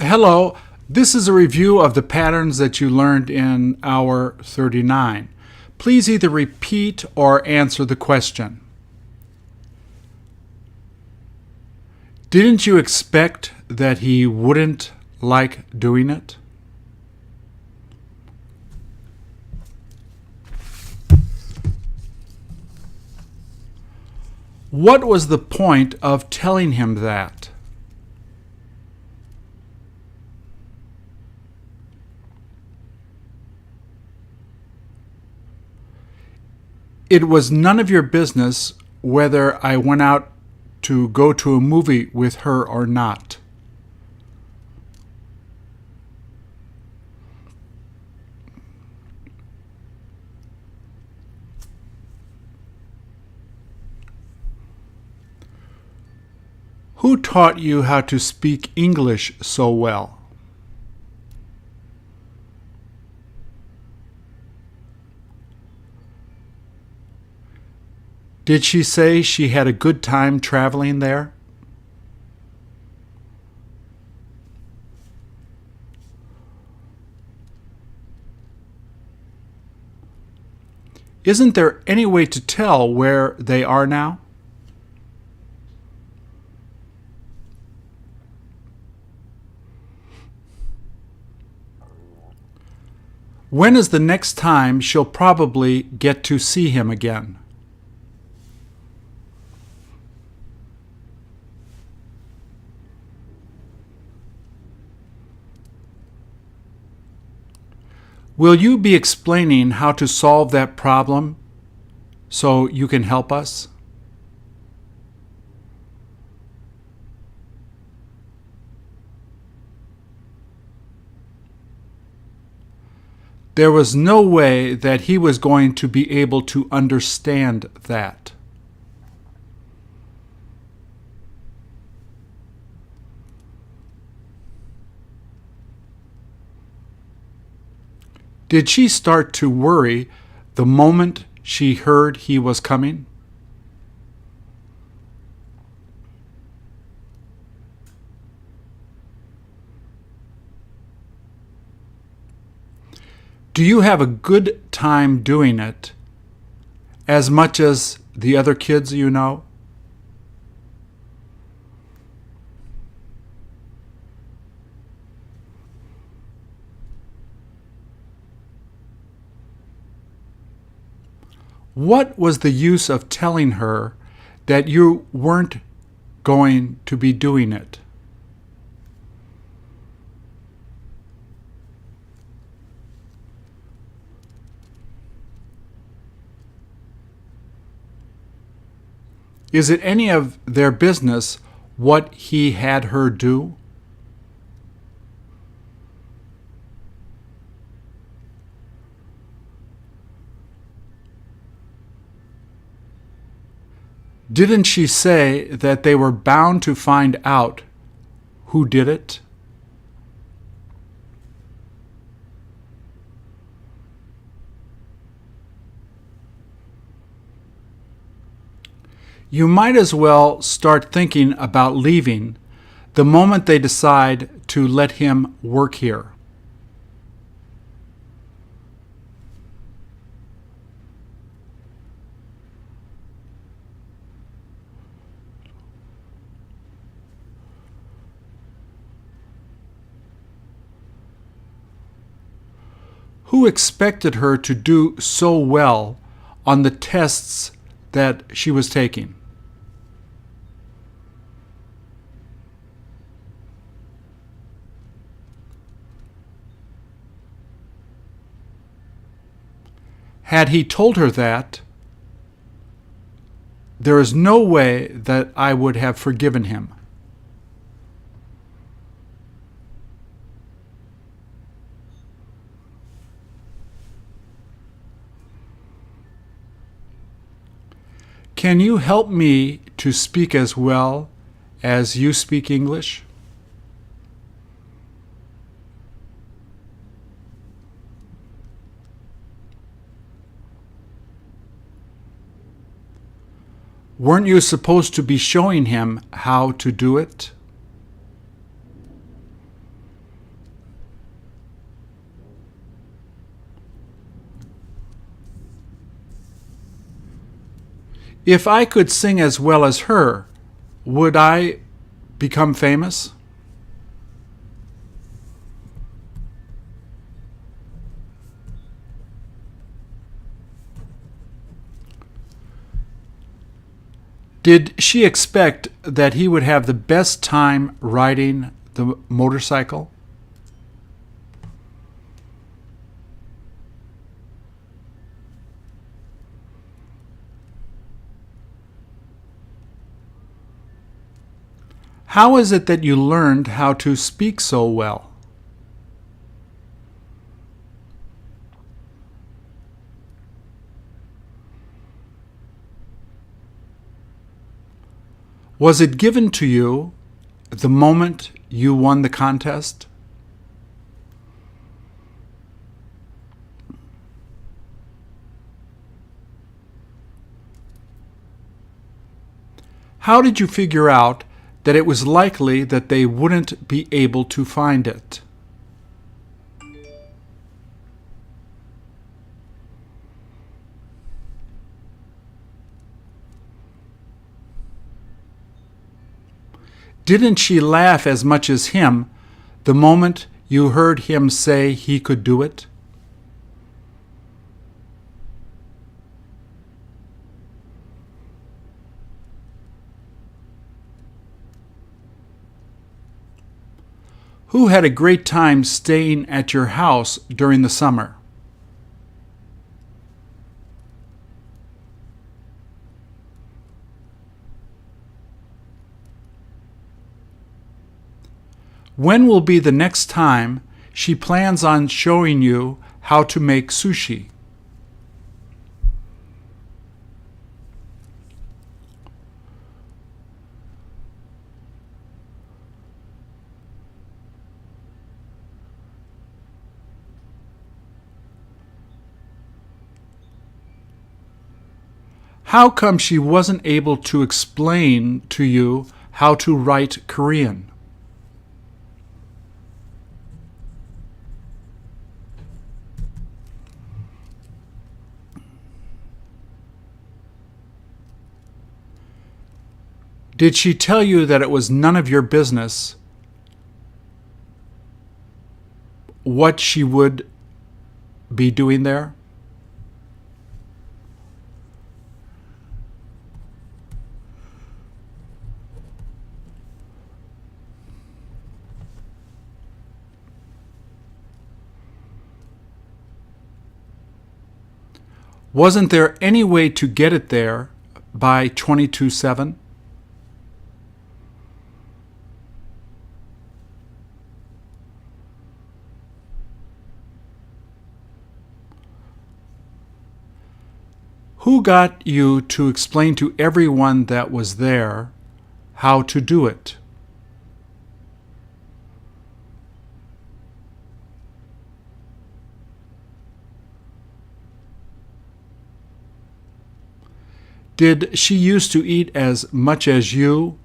Hello, this is a review of the patterns that you learned in Hour 39. Please either repeat or answer the question. Didn't you expect that he wouldn't like doing it? What was the point of telling him that? It was none of your business whether I went out to go to a movie with her or not. Who taught you how to speak English so well? Did she say she had a good time traveling there? Isn't there any way to tell where they are now? When is the next time she'll probably get to see him again? Will you be explaining how to solve that problem so you can help us? There was no way that he was going to be able to understand that. Did she start to worry the moment she heard he was coming? Do you have a good time doing it, as much as the other kids you know? What was the use of telling her that you weren't going to be doing it? Is it any of their business what he had her do? Didn't she say that they were bound to find out who did it? You might as well start thinking about leaving the moment they decide to let him work here. Who expected her to do so well on the tests that she was taking? Had he told her that, there is no way that I would have forgiven him. Can you help me to speak as well as you speak English? Weren't you supposed to be showing him how to do it? If I could sing as well as her, would I become famous? Did she expect that he would have the best time riding the motorcycle? How is it that you learned how to speak so well? Was it given to you the moment you won the contest? How did you figure out that it was likely that they wouldn't be able to find it? Didn't she laugh as much as him the moment you heard him say he could do it? Who had a great time staying at your house during the summer? When will be the next time she plans on showing you how to make sushi? How come she wasn't able to explain to you how to write Korean? Did she tell you that it was none of your business what she would be doing there? Wasn't there any way to get it there by 22/7? Who got you to explain to everyone that was there how to do it? Did she used to eat as much as you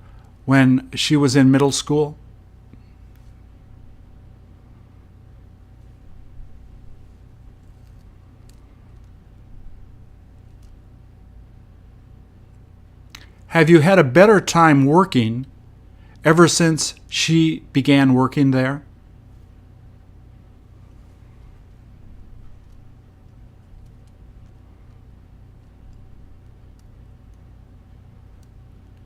when she was in middle school? Have you had a better time working ever since she began working there?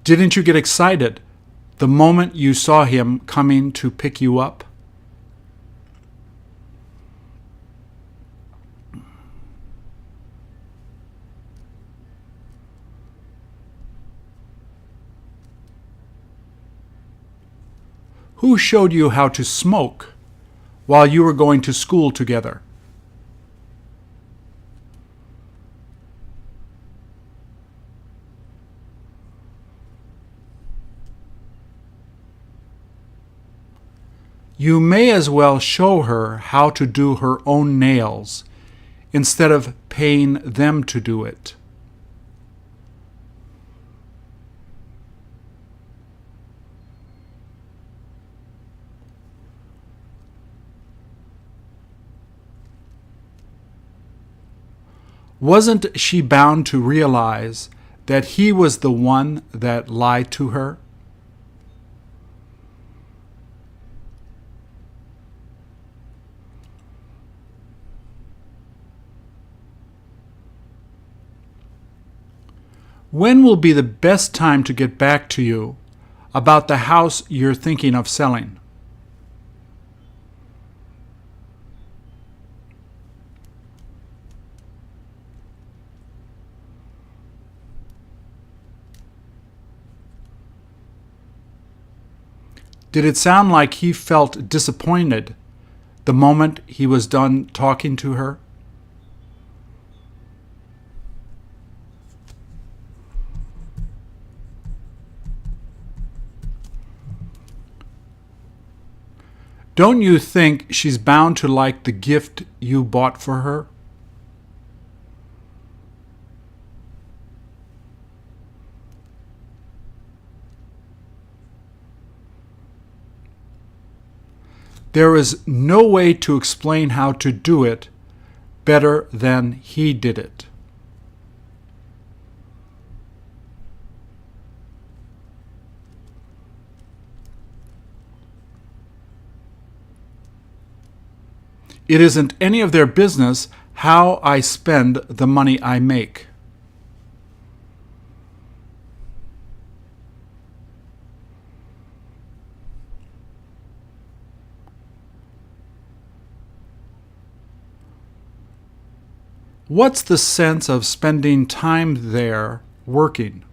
Didn't you get excited the moment you saw him coming to pick you up? Who showed you how to smoke while you were going to school together? You may as well show her how to do her own nails instead of paying them to do it. Wasn't she bound to realize that he was the one that lied to her? When will be the best time to get back to you about the house you're thinking of selling? Did it sound like he felt disappointed the moment he was done talking to her? Don't you think she's bound to like the gift you bought for her? There is no way to explain how to do it better than he did it. It isn't any of their business how I spend the money I make. What's the sense of spending time there working?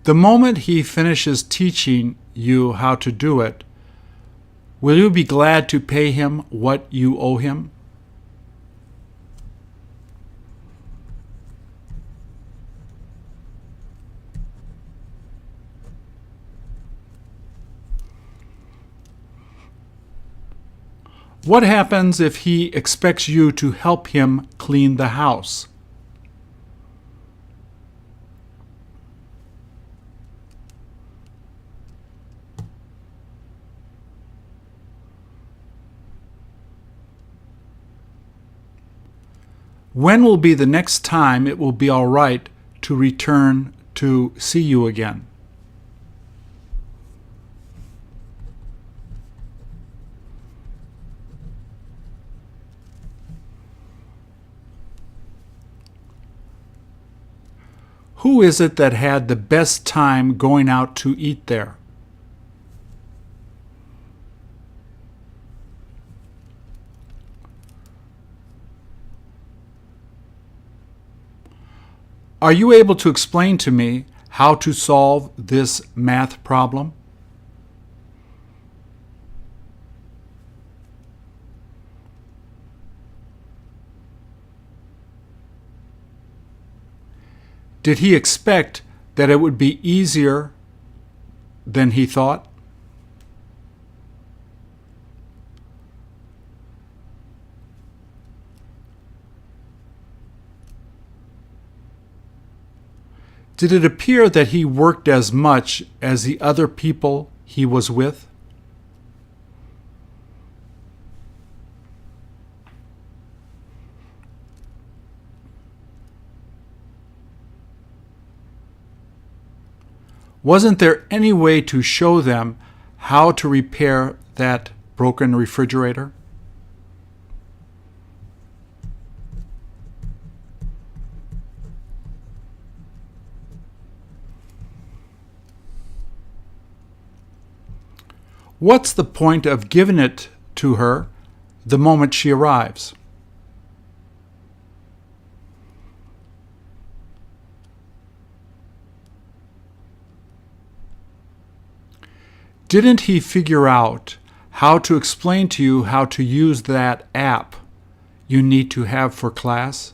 The moment he finishes teaching you how to do it, will you be glad to pay him what you owe him? What happens if he expects you to help him clean the house? When will be the next time it will be all right to return to see you again? Who is it that had the best time going out to eat there? Are you able to explain to me how to solve this math problem? Did he expect that it would be easier than he thought? Did it appear that he worked as much as the other people he was with? Wasn't there any way to show them how to repair that broken refrigerator? What's the point of giving it to her the moment she arrives? Didn't he figure out how to explain to you how to use that app you need to have for class?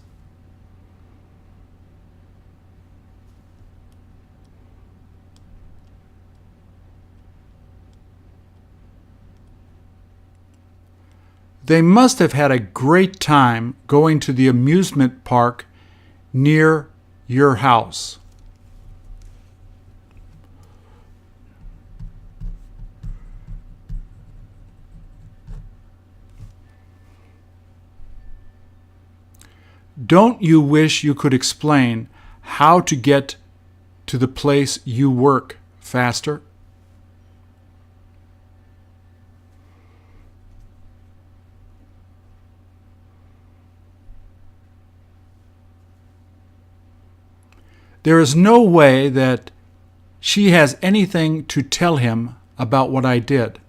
They must have had a great time going to the amusement park near your house. Don't you wish you could explain how to get to the place you work faster? There is no way that she has anything to tell him about what I did.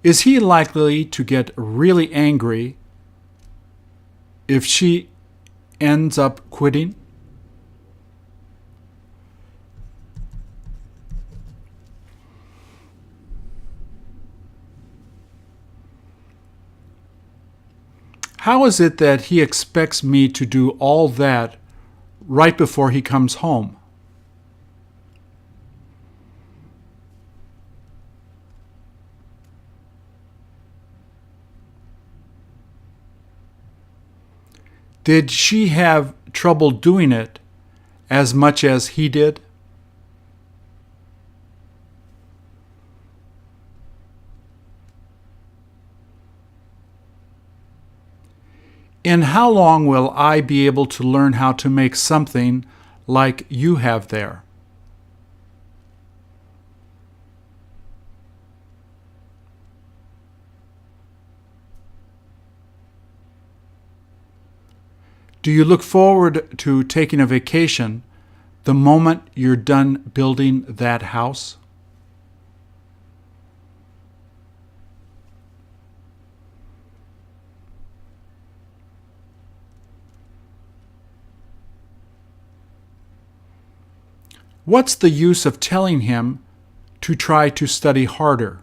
Is he likely to get really angry if she ends up quitting? How is it that he expects me to do all that right before he comes home? Did she have trouble doing it as much as he did? In how long will I be able to learn how to make something like you have there? Do you look forward to taking a vacation the moment you're done building that house? What's the use of telling him to try to study harder?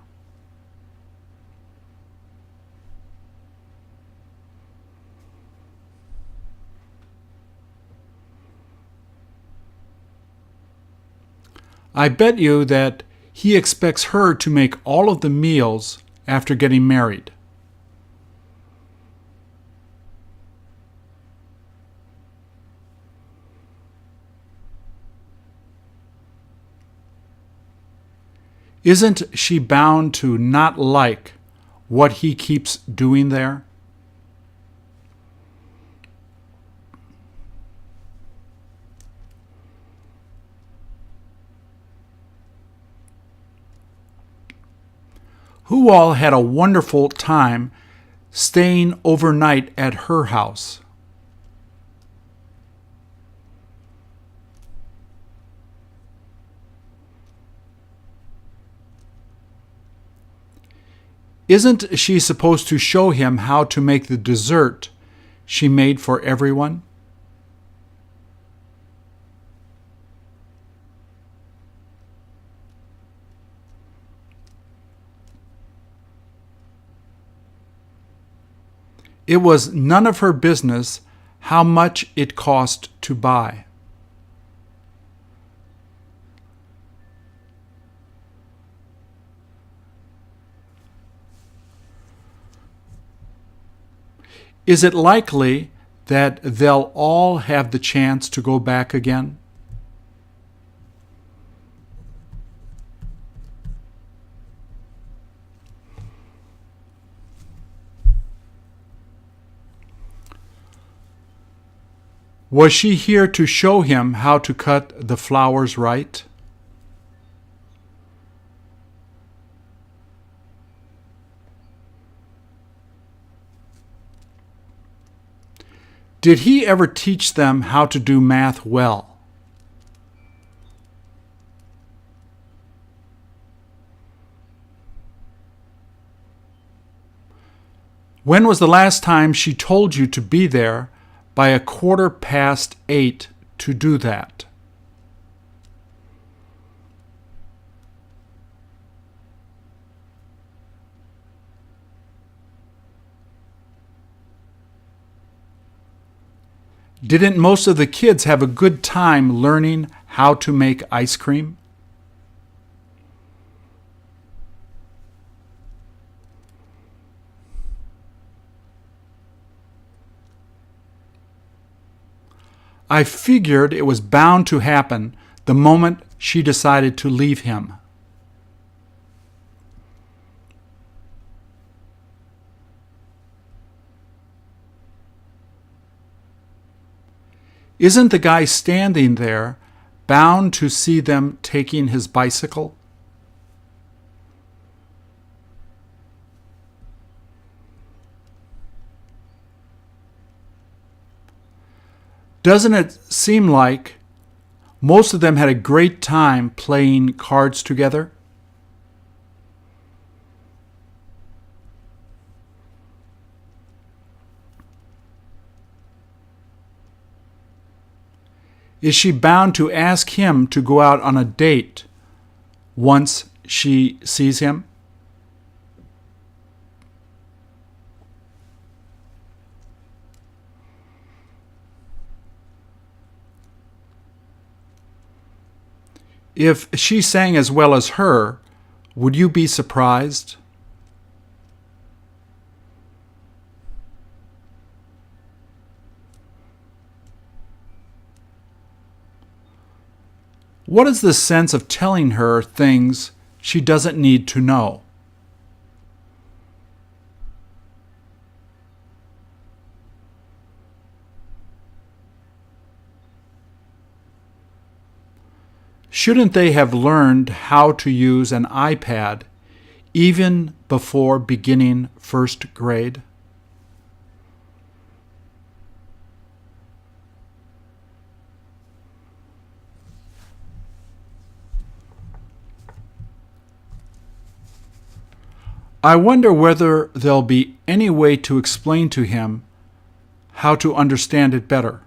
I bet you that he expects her to make all of the meals after getting married. Isn't she bound to not like what he keeps doing there? Who all had a wonderful time staying overnight at her house? Isn't she supposed to show him how to make the dessert she made for everyone? It was none of her business how much it cost to buy. Is it likely that they'll all have the chance to go back again? Was she here to show him how to cut the flowers right? Did he ever teach them how to do math well? When was the last time she told you to be there by 8:15 to do that? Didn't most of the kids have a good time learning how to make ice cream? I figured it was bound to happen the moment she decided to leave him? Isn't the guy standing there bound to see them taking his bicycle? Doesn't it seem like most of them had a great time playing cards together? Is she bound to ask him to go out on a date once she sees him? If she sang as well as her, would you be surprised? What is the sense of telling her things she doesn't need to know? Shouldn't they have learned how to use an iPad even before beginning first grade? I wonder whether there'll be any way to explain to him how to understand it better.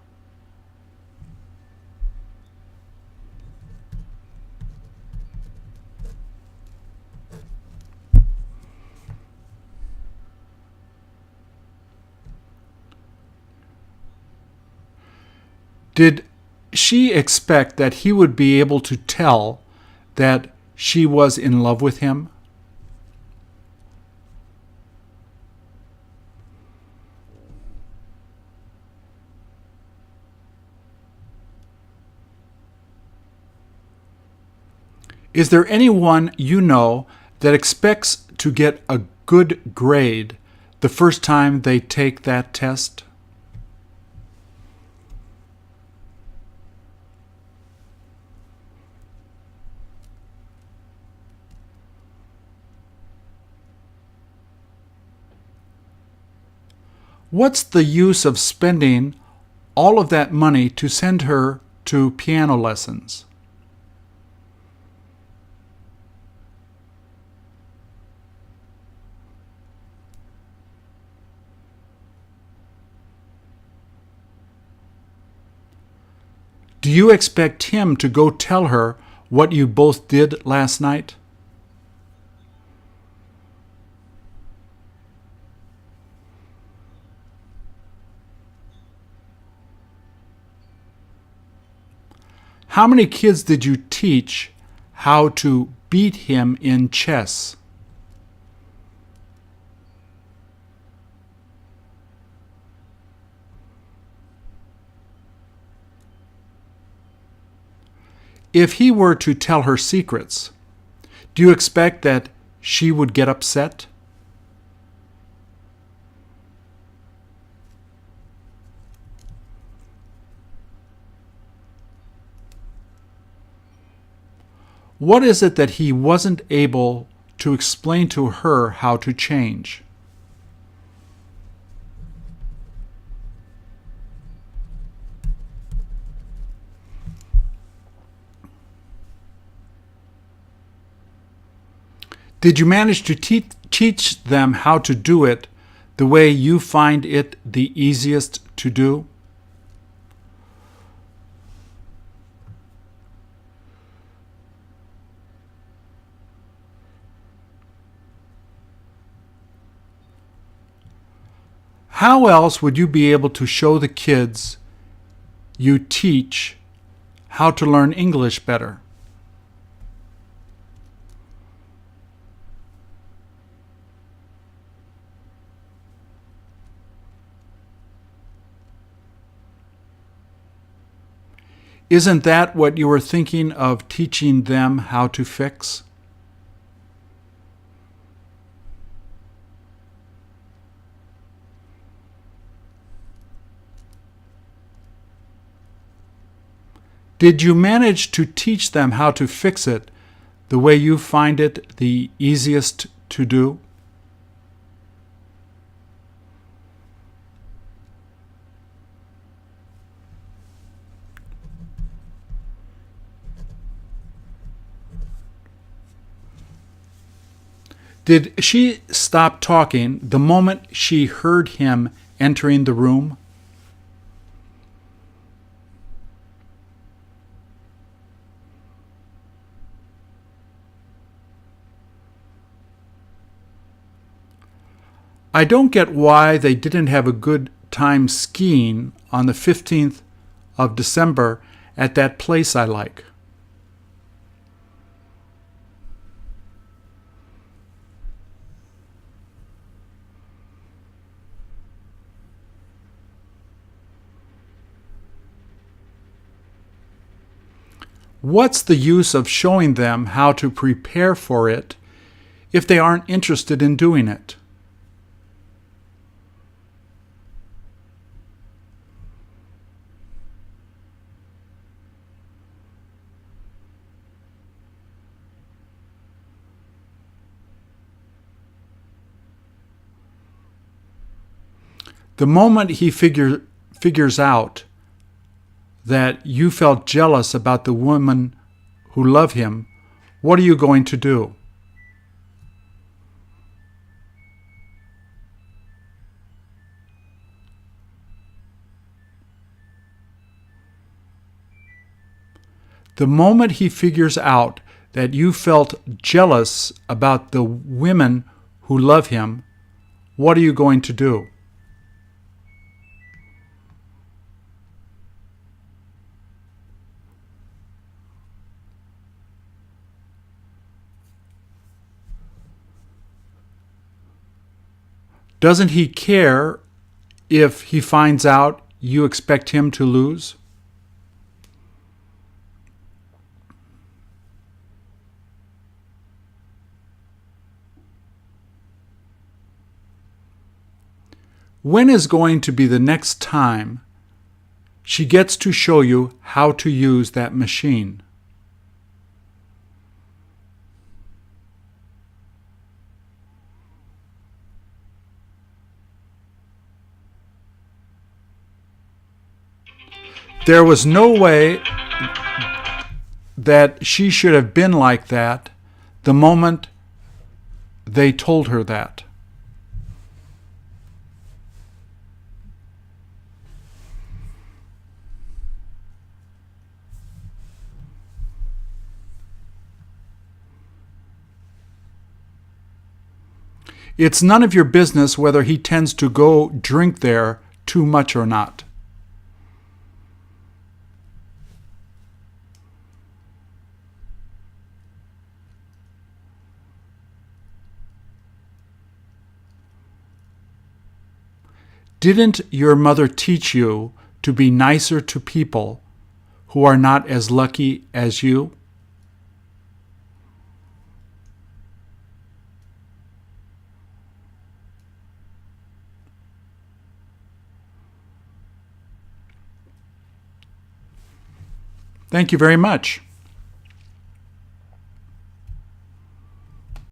Did she expect that he would be able to tell that she was in love with him? Is there anyone you know that expects to get a good grade the first time they take that test? What's the use of spending all of that money to send her to piano lessons? Do you expect him to go tell her what you both did last night? How many kids did you teach how to beat him in chess? If he were to tell her secrets, do you expect that she would get upset? What is it that he wasn't able to explain to her how to change? Did you manage to teach them how to do it the way you find it the easiest to do? How else would you be able to show the kids you teach how to learn English better? Isn't that what you were thinking of teaching them how to fix? Did you manage to teach them how to fix it the way you find it the easiest to do? Did she stop talking the moment she heard him entering the room? I don't get why they didn't have a good time skiing on the 15th of December at that place I like. What's the use of showing them how to prepare for it if they aren't interested in doing it? The moment he figures out that you felt jealous about the woman who loved him, what are you going to do? The moment he figures out that you felt jealous about the women who love him, what are you going to do? Doesn't he care if he finds out you expect him to lose? When is going to be the next time she gets to show you how to use that machine? There was no way that she should have been like that the moment they told her that. It's none of your business whether he tends to go drink there too much or not. Didn't your mother teach you to be nicer to people who are not as lucky as you? Thank you very much.